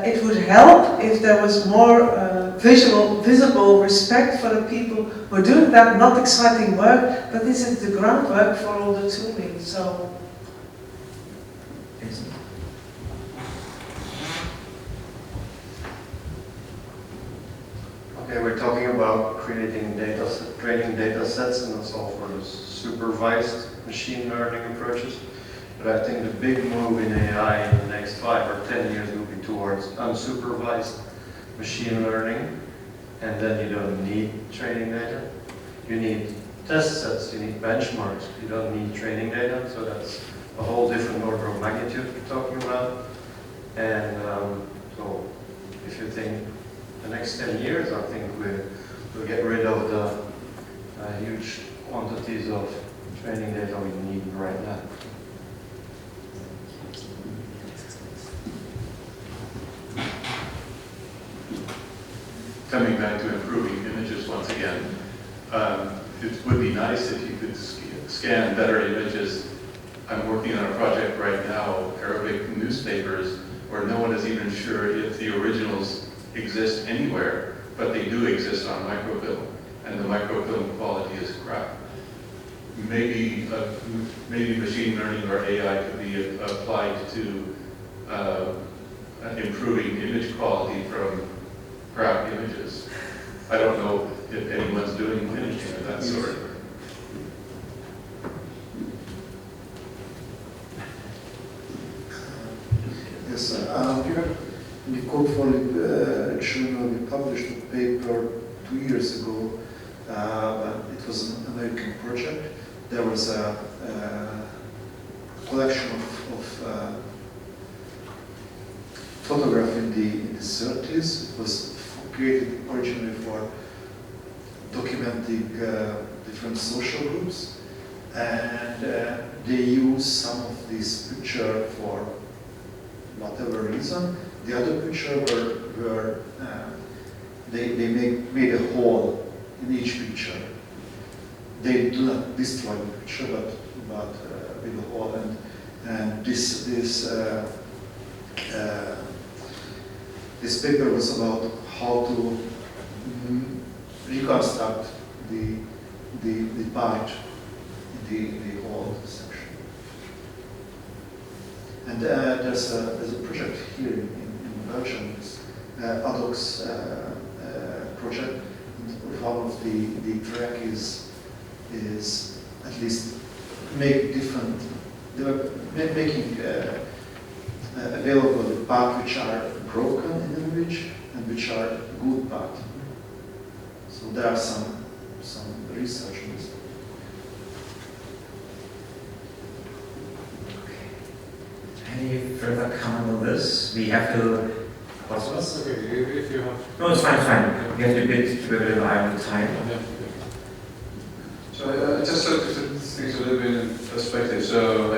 it would help if there was more visible respect for the people who are doing that not exciting work, but this is the groundwork for all the tooling. So. Okay, we're talking about creating training data sets, and that's all for the supervised machine learning approaches. But I think the big move in AI in the next 5 or 10 years will be towards unsupervised machine learning, and then you don't need training data. You need test sets, you need benchmarks, you don't need training data, so that's a whole different order of magnitude we're talking about. And so if you think the next 10 years, I think we'll get rid of the huge quantities of training data we need right now. Coming back to improving images once again, it would be nice if you could scan better images. I'm working on a project right now, Arabic newspapers, where no one is even sure if the originals exist anywhere, but they do exist on microfilm, and the microfilm quality is crap. Maybe machine learning or AI could be applied to improving image quality from crap images. I don't know if anyone's doing anything of that sort. Yes, in the Corporate Journal, we published a paper 2 years ago. It was an American project. There was a collection of photographs in the 30s. It was created originally for documenting different social groups, and they used some of these pictures for whatever reason. The other picture were they made a hole in each picture. They do not destroy the picture, but with a hole. And this paper was about how to reconstruct the part in the hole section. And there's a project here in Belgium, this DATeCH project. And one of the track is at least making available the parts which are broken in the image and which are good parts. So there are some research on this. Any further comment on this? We have to. What's That's okay. If you have. No, it's fine, it's fine. We have to be a little eye on the time. Yeah. So just to put things a little bit in perspective. So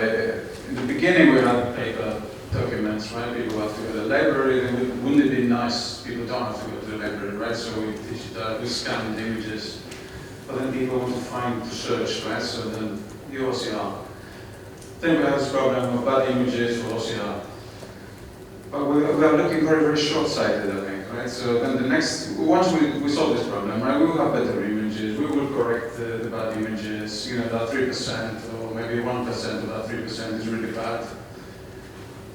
in the beginning we had paper documents, right? People have to go to the library. Then wouldn't it be nice? People don't have to go to the library, right? So we scan the images, but then people want to find to search, right? So then the OCR. Then we have this problem of bad images for OCR. But we are looking very, very short-sighted, I think, right? So then once we solve this problem, right, we will have better images, we will correct the bad images, you know, that 3% or maybe 1% of that 3% is really bad.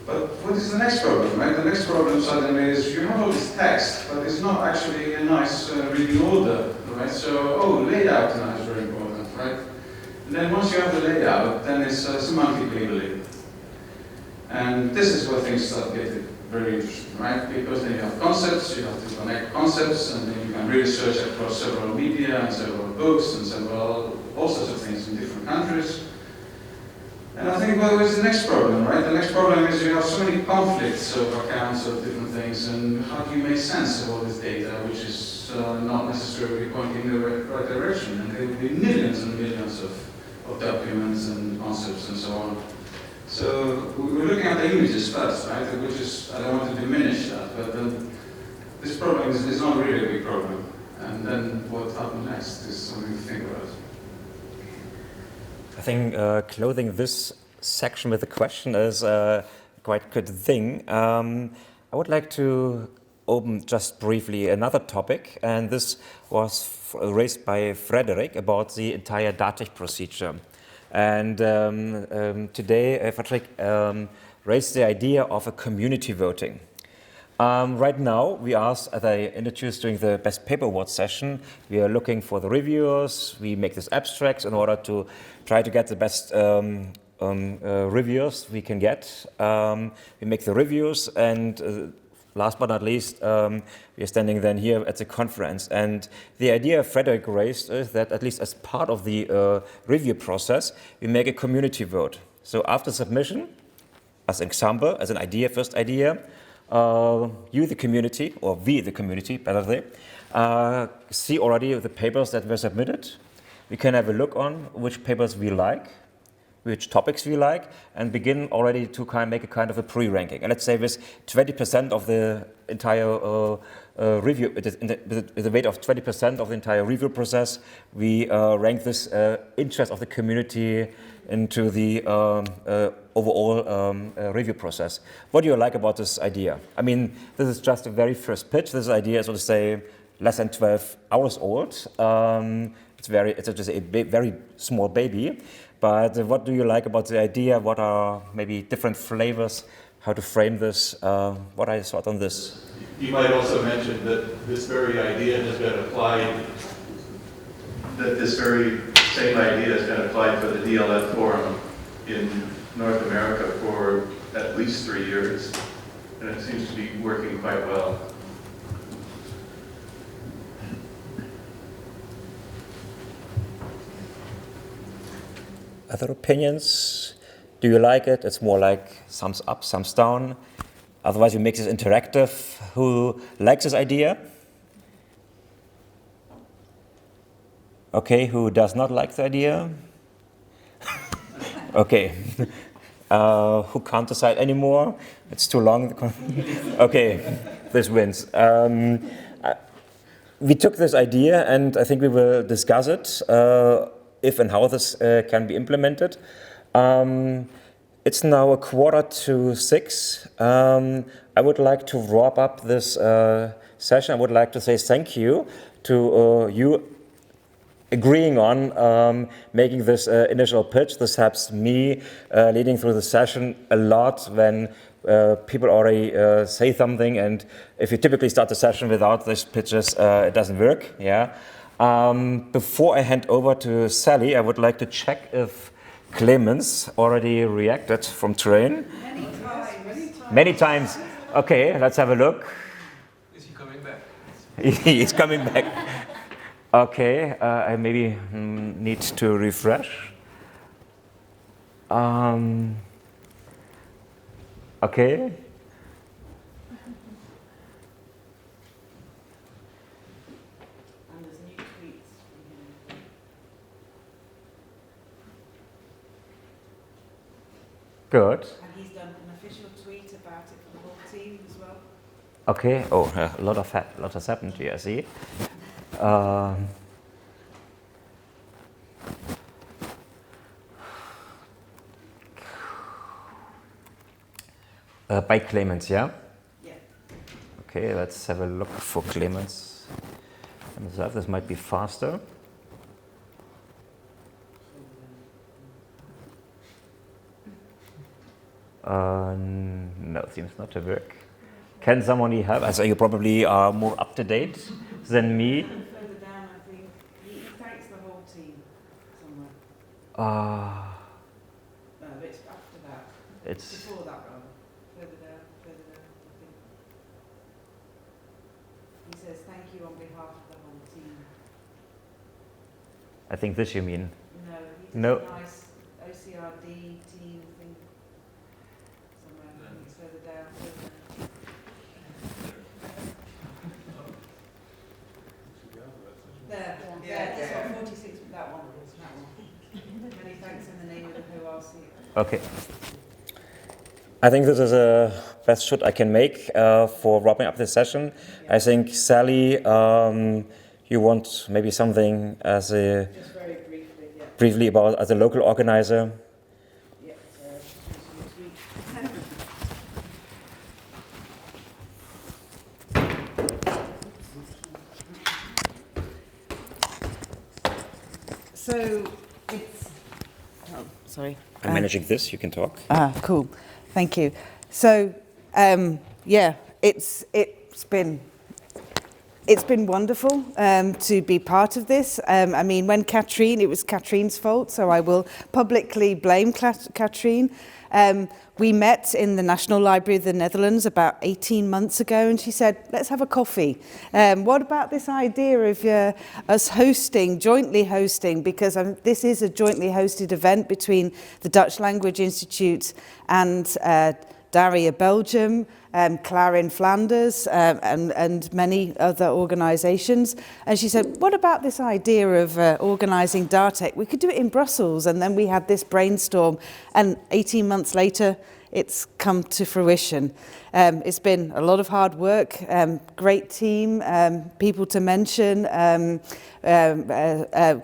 But what is the next problem, right? The next problem suddenly is you have all this text, but it's not actually a nice reading order, right? So, layout now is very important, right? And then once you have the layout, then it's semantic labeling. And this is where things start getting very interesting, right? Because then you have concepts, you have to connect concepts, and then you can really search across several media and several books and all sorts of things in different countries. And I think, well, what's the next problem, right? The next problem is you have so many conflicts of accounts of different things, and how do you make sense of all this data, which is not necessarily pointing in the right direction? And there will be millions and millions of documents and concepts and so on. So we're looking at the images first, right? Which is, I don't want to diminish that, but this problem is not really a big problem. And then what happens next is something to think about. I think clothing this section with a question is a quite good thing. I would like to open just briefly another topic, and this was raised by Frederick about the entire DATeCH procedure. And today, Frederick raised the idea of a community voting. Right now, we asked, as I introduced during the Best Paper Awards session, we are looking for the reviewers. We make these abstracts in order to try to get the best reviewers we can get. We make the reviews, and last but not least, we are standing then here at the conference. And the idea Frederick raised is that at least as part of the review process, we make a community vote. So after submission, as an example, as an idea, first idea, you, the community, or we, the community, better say, see already the papers that were submitted. We can have a look on which papers we like. which topics we like, and begin already to make a kind of a pre-ranking. And let's say with 20% of the entire review, with the weight of 20% of the entire review process, we rank this interest of the community into the overall review process. What do you like about this idea? I mean, this is just a very first pitch. This idea is, so to say, less than 12 hours old. It's just a very small baby. But what do you like about the idea? What are maybe different flavors? How to frame this? What are your thoughts on this? You might also mention that this very idea has been applied, that this very same idea has been applied for the DLF Forum in North America for at least 3 years, and it seems to be working quite well. Other opinions? Do you like it? It's more like thumbs up, thumbs down. Otherwise, you make this interactive. Who likes this idea? Okay, who does not like the idea? Okay. Who can't decide anymore? It's too long. Okay, this wins. We took this idea, and I think we will discuss it, if and how this can be implemented. It's now 5:45. I would like to wrap up this session. I would like to say thank you to you agreeing on making this initial pitch. This helps me leading through the session a lot when people already say something, and if you typically start the session without these pitches, it doesn't work. Yeah. Before I hand over to Sally, I would like to check if Clemens already reacted from train. Many times. Okay, let's have a look. Is he coming back? He's coming back. Okay, I maybe need to refresh. Okay. Good. And he's done an official tweet about it for the whole team as well. Okay. Oh, a lot has happened here. I see. By Clemens, yeah? Yeah. Okay, let's have a look for Clemens himself. This might be faster. No, it seems not to work. Can somebody help? So you probably are more up to date than me. Further down, I think he thanks the whole team somewhere. No, it's after that. It's before that, rather. Further down, I think. He says thank you on behalf of the whole team. I think this you mean. No, he's No. a nice OCRD team thing. Somewhere, I think it's further down. There, yeah, this one, 46, that one. Many thanks in the name of the ORC. Okay. I think this is the best shot I can make for wrapping up this session. Yeah. I think, Sally, you want maybe something as a... Just very briefly, yeah. Briefly about as a local organizer. Yeah, so it's... Oh, sorry. I'm managing this, you can talk. Cool. Thank you. So, yeah, it's been wonderful to be part of this. I mean, when it was Katrine's fault, so I will publicly blame Katrine. We met in the National Library of the Netherlands about 18 months ago, and she said, let's have a coffee. What about this idea of us jointly hosting, because this is a jointly hosted event between the Dutch Language Institute and Daria Belgium, Claire in Flanders, and many other organisations. And she said, what about this idea of organising DATeCH? We could do it in Brussels. And then we had this brainstorm, and 18 months later, it's come to fruition. It's been a lot of hard work, great team, people to mention,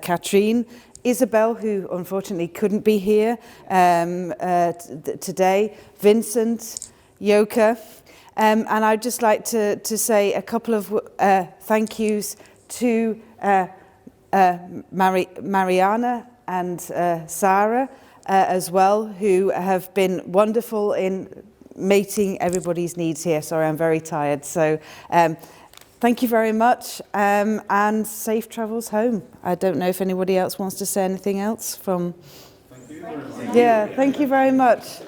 Katrine, Isabel, who unfortunately couldn't be here today, Vincent, Yoka, and I'd just like to say a couple of thank yous to Mariana and Sarah as well, who have been wonderful in meeting everybody's needs here. Sorry, I'm very tired. So thank you very much, and safe travels home. I don't know if anybody else wants to say anything else from... Thank you. Yeah, thank you very much.